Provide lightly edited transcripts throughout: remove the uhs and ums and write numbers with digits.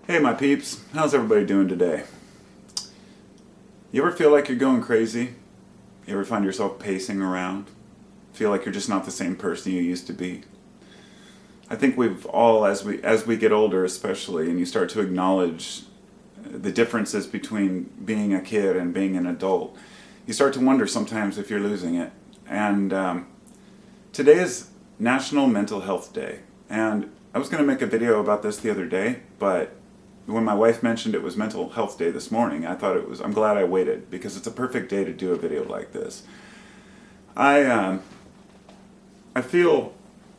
Hey my peeps, how's everybody doing today? You ever feel like you're going crazy? You ever find yourself pacing around? Feel like you're just not the same person you used to be? I think we've all, as we get older especially, and you start to acknowledge the differences between being a kid and being an adult, you start to wonder sometimes if you're losing it. And today is National Mental Health Day. And I was going to make a video about this the other day, but when my wife mentioned it was Mental Health Day this morning, I'm glad I waited, because it's a perfect day to do a video like this. I feel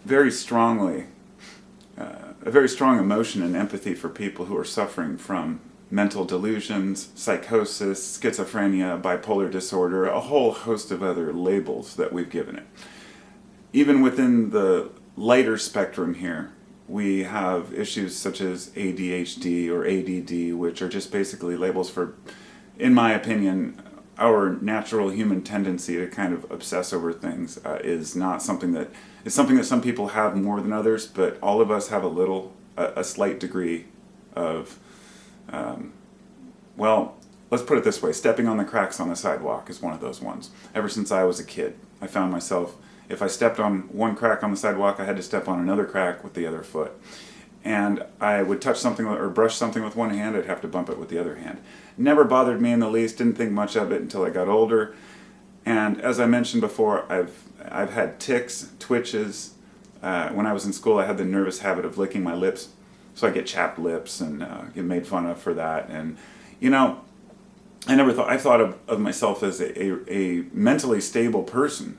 very strongly, a very strong emotion and empathy for people who are suffering from mental delusions, psychosis, schizophrenia, bipolar disorder, a whole host of other labels that we've given it. Even within the lighter spectrum here, we have issues such as ADHD or ADD, which are just basically labels for, in my opinion, our natural human tendency to kind of obsess over things is something that some people have more than others, but all of us have a slight degree of, well, let's put it this way, stepping on the cracks on the sidewalk is one of those ones. Ever since I was a kid, I found myself, if I stepped on one crack on the sidewalk, I had to step on another crack with the other foot. And I would touch something or brush something with one hand, I'd have to bump it with the other hand. Never bothered me in the least, didn't think much of it until I got older. And as I mentioned before, I've had tics, twitches. When I was in school, I had the nervous habit of licking my lips. So I get chapped lips and get made fun of for that. And, you know, I thought of myself as a mentally stable person,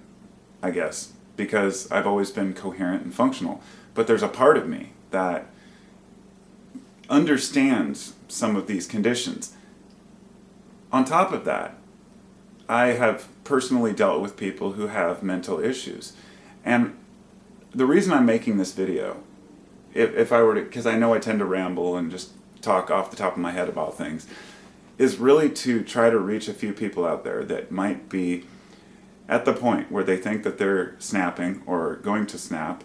I guess, because I've always been coherent and functional. But there's a part of me that understands some of these conditions. On top of that, I have personally dealt with people who have mental issues. And the reason I'm making this video, if I were to, because I know I tend to ramble and just talk off the top of my head about things, is really to try to reach a few people out there that might be at the point where they think that they're snapping or going to snap,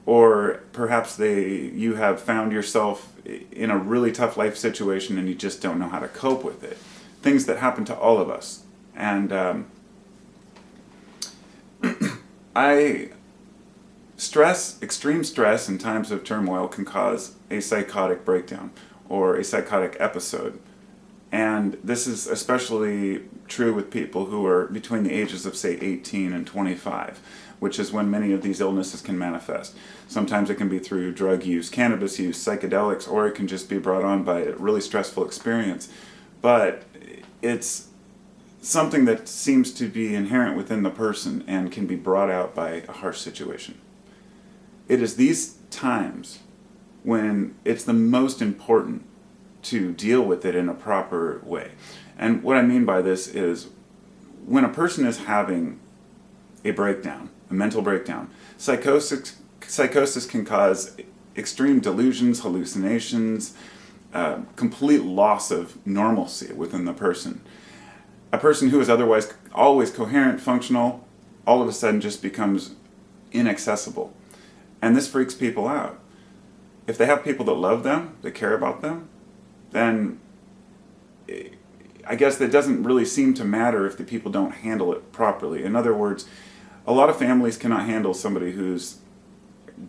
or perhaps you have found yourself in a really tough life situation and you just don't know how to cope with it. Things that happen to all of us. And extreme stress in times of turmoil can cause a psychotic breakdown or a psychotic episode. And this is especially true with people who are between the ages of, say, 18 and 25, which is when many of these illnesses can manifest. Sometimes it can be through drug use, cannabis use, psychedelics, or it can just be brought on by a really stressful experience. But it's something that seems to be inherent within the person and can be brought out by a harsh situation. It is these times when it's the most important to deal with it in a proper way. And what I mean by this is, when a person is having a breakdown, a mental breakdown, psychosis can cause extreme delusions, hallucinations, complete loss of normalcy within the person. A person who is otherwise always coherent, functional, all of a sudden just becomes inaccessible. And this freaks people out. If they have people that love them, that care about them, then I guess that doesn't really seem to matter if the people don't handle it properly. In other words, a lot of families cannot handle somebody who's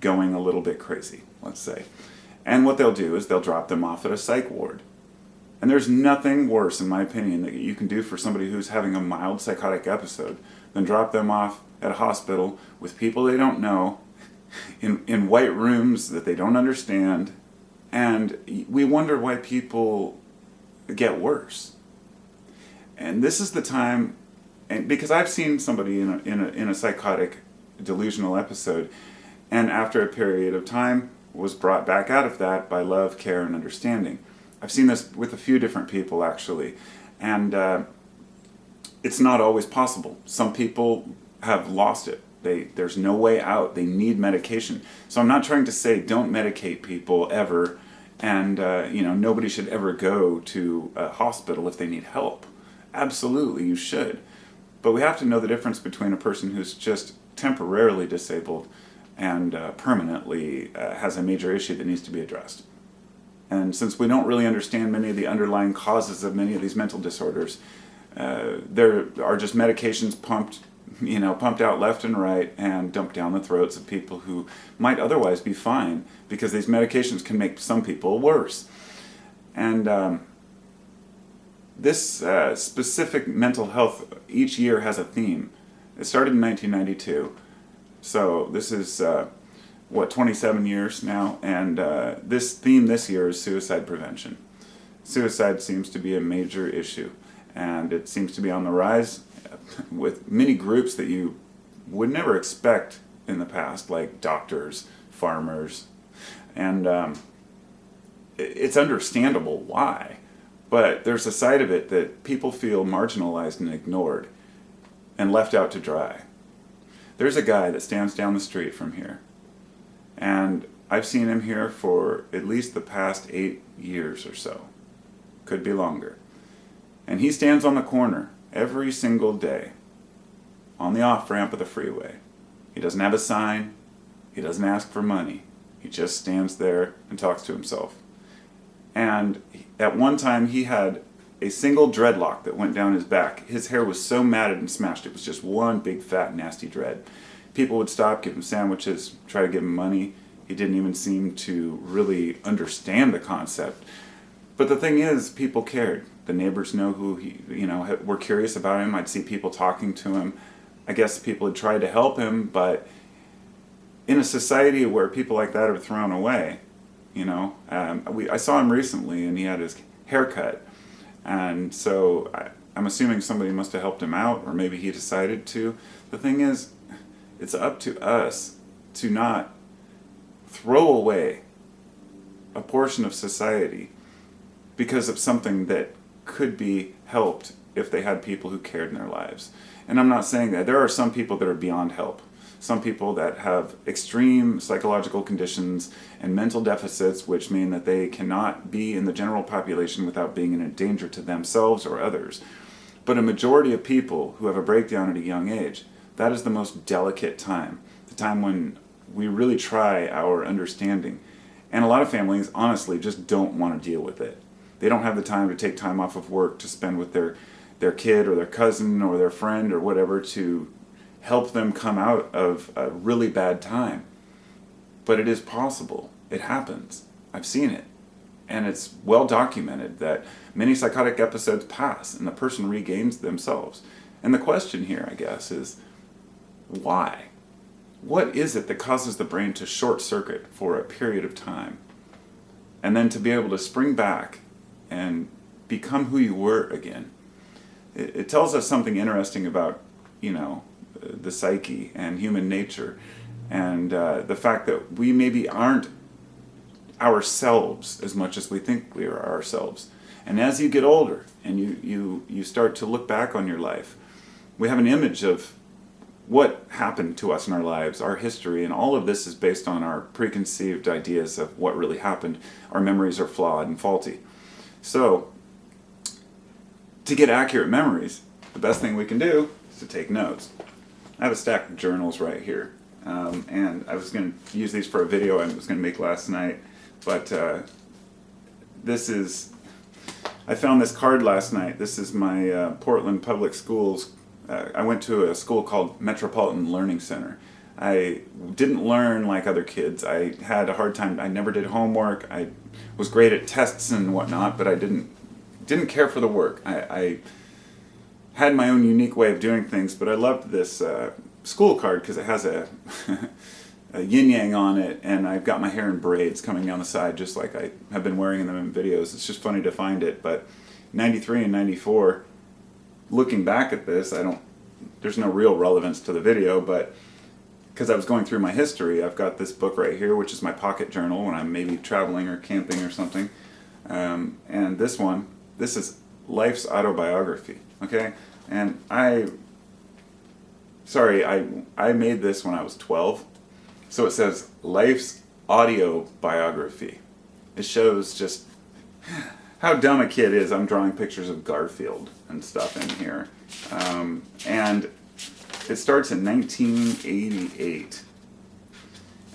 going a little bit crazy, let's say. And what they'll do is they'll drop them off at a psych ward. And there's nothing worse, in my opinion, that you can do for somebody who's having a mild psychotic episode than drop them off at a hospital with people they don't know, in white rooms that they don't understand. And we wonder why people get worse. And this is the time, and because I've seen somebody in a psychotic delusional episode, and after a period of time was brought back out of that by love, care, and understanding. I've seen this with a few different people, actually, and it's not always possible. Some people have lost it. There's no way out. They need medication. So I'm not trying to say don't medicate people ever, and nobody should ever go to a hospital if they need help. Absolutely, you should. But we have to know the difference between a person who's just temporarily disabled and permanently has a major issue that needs to be addressed. And since we don't really understand many of the underlying causes of many of these mental disorders, there are just medications pumped out left and right and dumped down the throats of people who might otherwise be fine, because these medications can make some people worse. And this specific mental health each year has a theme. It started in 1992, so this is 27 years now, and this theme this year is suicide prevention. Suicide seems to be a major issue, and it seems to be on the rise with many groups that you would never expect in the past, like doctors, farmers, and it's understandable why, but there's a side of it that people feel marginalized and ignored and left out to dry. There's a guy that stands down the street from here, and I've seen him here for at least the past 8 years or so, could be longer, and he stands on the corner every single day on the off-ramp of the freeway. He doesn't have a sign, he doesn't ask for money, he just stands there and talks to himself. And at one time he had a single dreadlock that went down his back. His hair was so matted and smashed, it was just one big fat nasty dread. People would stop, give him sandwiches, try to give him money. He didn't even seem to really understand the concept. But the thing is, people cared. The neighbors know who he, were curious about him. I'd see people talking to him. I guess people had tried to help him, but in a society where people like that are thrown away, I saw him recently and he had his hair cut. And so I'm assuming somebody must have helped him out, or maybe he decided to. The thing is, it's up to us to not throw away a portion of society because of something that could be helped if they had people who cared in their lives. And I'm not saying that. There are some people that are beyond help. Some people that have extreme psychological conditions and mental deficits, which mean that they cannot be in the general population without being in a danger to themselves or others. But a majority of people who have a breakdown at a young age, that is the most delicate time, the time when we really try our understanding. And a lot of families, honestly, just don't want to deal with it. They don't have the time to take time off of work to spend with their kid or their cousin or their friend or whatever to help them come out of a really bad time. But it is possible. It happens. I've seen it. And it's well documented that many psychotic episodes pass and the person regains themselves. And the question here, I guess, is why? What is it that causes the brain to short circuit for a period of time and then to be able to spring back and become who you were again? It tells us something interesting about, the psyche and human nature, and the fact that we maybe aren't ourselves as much as we think we are ourselves. And as you get older and you start to look back on your life, we have an image of what happened to us in our lives, our history, and all of this is based on our preconceived ideas of what really happened. Our memories are flawed and faulty. So, to get accurate memories, the best thing we can do is to take notes. I have a stack of journals right here, and I was going to use these for a video I was going to make last night, but I found this card last night. This is my Portland Public Schools. I went to a school called Metropolitan Learning Center. I didn't learn like other kids. I had a hard time. I never did homework. I was great at tests and whatnot, but I didn't care for the work. I had my own unique way of doing things, but I loved this school card because it has a yin-yang on it, and I've got my hair in braids coming down the side just like I have been wearing them in videos. It's just funny to find it, but 93 and 94, looking back at this, there's no real relevance to the video, but because I was going through my history, I've got this book right here, which is my pocket journal when I'm maybe traveling or camping or something, and this is Life's Autobiography, okay? And I made this when I was 12, so it says Life's Audio Biography. It shows just how dumb a kid is. I'm drawing pictures of Garfield and stuff in here. And it starts in 1988.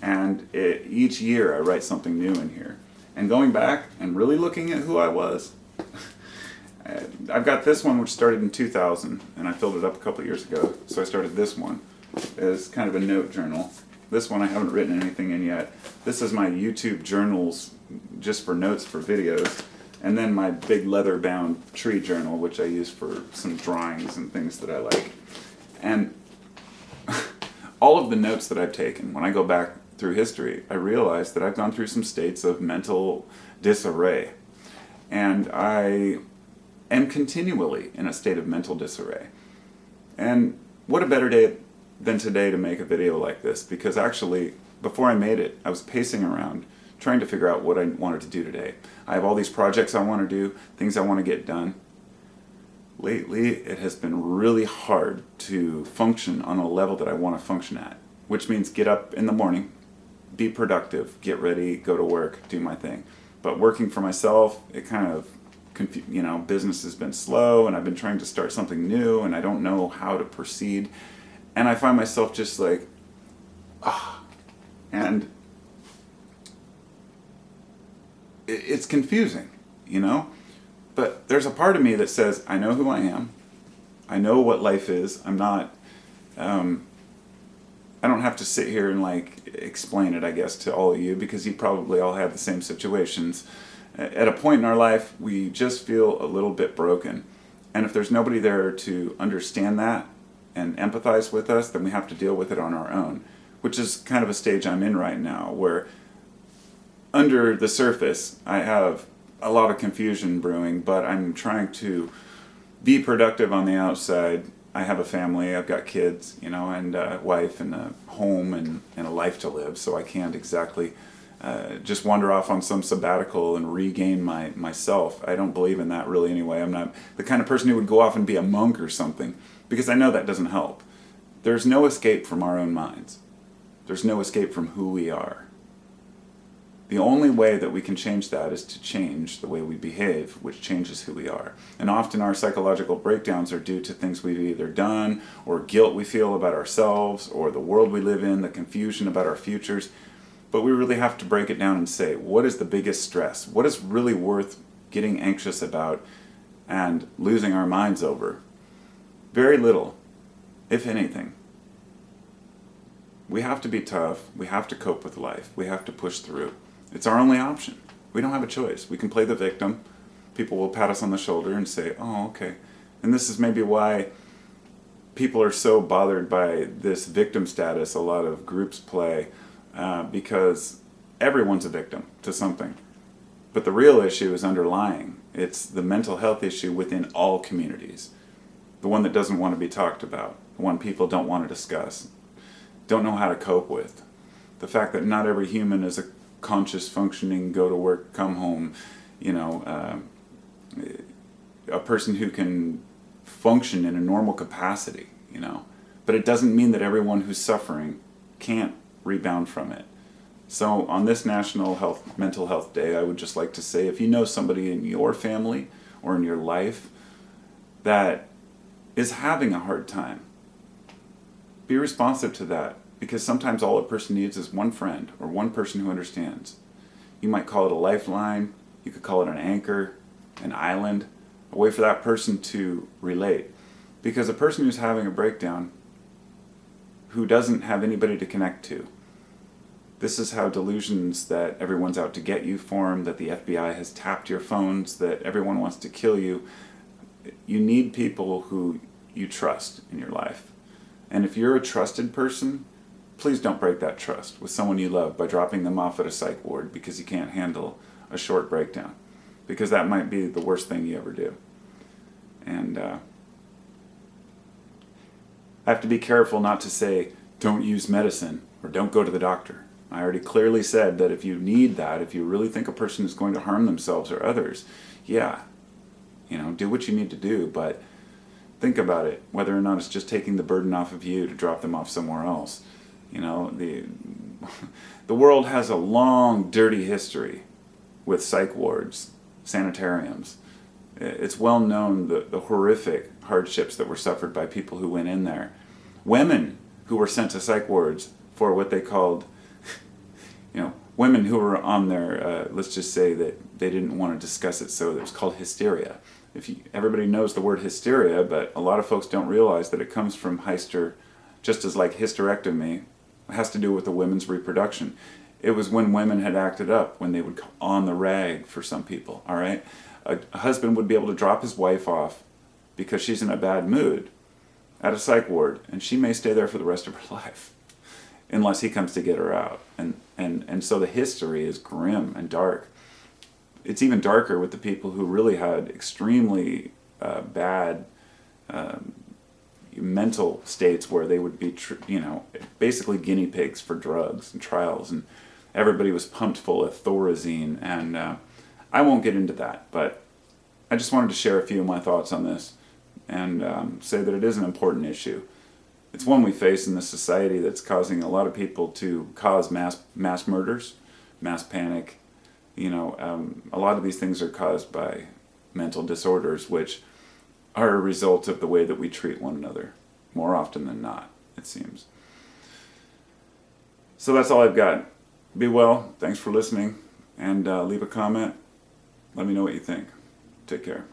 And each year I write something new in here. And going back and really looking at who I was, I've got this one which started in 2000, and I filled it up a couple of years ago, so I started this one as kind of a note journal. This one I haven't written anything in yet. This is my YouTube journals just for notes for videos, and then my big leather-bound tree journal, which I use for some drawings and things that I like. And all of the notes that I've taken, when I go back through history, I realize that I've gone through some states of mental disarray. And I am continually in a state of mental disarray. And what a better day than today to make a video like this, because actually, before I made it, I was pacing around trying to figure out what I wanted to do today. I have all these projects I want to do, things I want to get done. Lately, it has been really hard to function on a level that I want to function at, which means get up in the morning, be productive, get ready, go to work, do my thing. But working for myself, it kind of, business has been slow, and I've been trying to start something new, and I don't know how to proceed. And I find myself just like, and it's confusing, But there's a part of me that says, I know who I am. I know what life is. I'm not, I don't have to sit here and explain it, I guess, to all of you, because you probably all have the same situations. At a point in our life, we just feel a little bit broken. And if there's nobody there to understand that and empathize with us, then we have to deal with it on our own, which is kind of a stage I'm in right now, where under the surface, I have a lot of confusion brewing, but I'm trying to be productive on the outside. I have a family, I've got kids, and a wife and a home and a life to live, so I can't exactly just wander off on some sabbatical and regain myself. I don't believe in that really anyway. I'm not the kind of person who would go off and be a monk or something, because I know that doesn't help. There's no escape from our own minds. There's no escape from who we are. The only way that we can change that is to change the way we behave, which changes who we are. And often our psychological breakdowns are due to things we've either done, or guilt we feel about ourselves, or the world we live in, the confusion about our futures. But we really have to break it down and say, what is the biggest stress? What is really worth getting anxious about and losing our minds over? Very little, if anything. We have to be tough. We have to cope with life. We have to push through. It's our only option. We don't have a choice. We can play the victim. People will pat us on the shoulder and say, oh, okay. And this is maybe why people are so bothered by this victim status a lot of groups play, because everyone's a victim to something. But the real issue is underlying. It's the mental health issue within all communities. The one that doesn't want to be talked about. The one people don't want to discuss. Don't know how to cope with. The fact that not every human is a conscious, functioning, go to work, come home, a person who can function in a normal capacity, But it doesn't mean that everyone who's suffering can't rebound from it. So on this National Mental Health Day, I would just like to say, if you know somebody in your family or in your life that is having a hard time, be responsive to that. Because sometimes all a person needs is one friend or one person who understands. You might call it a lifeline, you could call it an anchor, an island, a way for that person to relate. Because a person who's having a breakdown, who doesn't have anybody to connect to, this is how delusions that everyone's out to get you form, that the FBI has tapped your phones, that everyone wants to kill you. You need people who you trust in your life. And if you're a trusted person, please don't break that trust with someone you love by dropping them off at a psych ward because you can't handle a short breakdown. Because that might be the worst thing you ever do. And I have to be careful not to say, don't use medicine or don't go to the doctor. I already clearly said that if you need that, if you really think a person is going to harm themselves or others, do what you need to do, but think about it, whether or not it's just taking the burden off of you to drop them off somewhere else. The world has a long, dirty history with psych wards, sanitariums. It's well known the horrific hardships that were suffered by people who went in there. Women who were sent to psych wards for what they called, women who were on their, let's just say that they didn't want to discuss it, so it was called hysteria. Everybody knows the word hysteria, but a lot of folks don't realize that it comes from hyster, just as like hysterectomy has to do with the women's reproduction. It was when women had acted up, when they would go on the rag for some people, all right? A husband would be able to drop his wife off because she's in a bad mood at a psych ward, and she may stay there for the rest of her life unless he comes to get her out. And so the history is grim and dark. It's even darker with the people who really had extremely bad mental states where they would be, basically guinea pigs for drugs and trials, and everybody was pumped full of Thorazine. And I won't get into that, but I just wanted to share a few of my thoughts on this and say that it is an important issue. It's one we face in this society that's causing a lot of people to cause mass murders, mass panic. A lot of these things are caused by mental disorders, which are a result of the way that we treat one another, more often than not, it seems. So that's all I've got. Be well, thanks for listening, and leave a comment. Let me know what you think. Take care.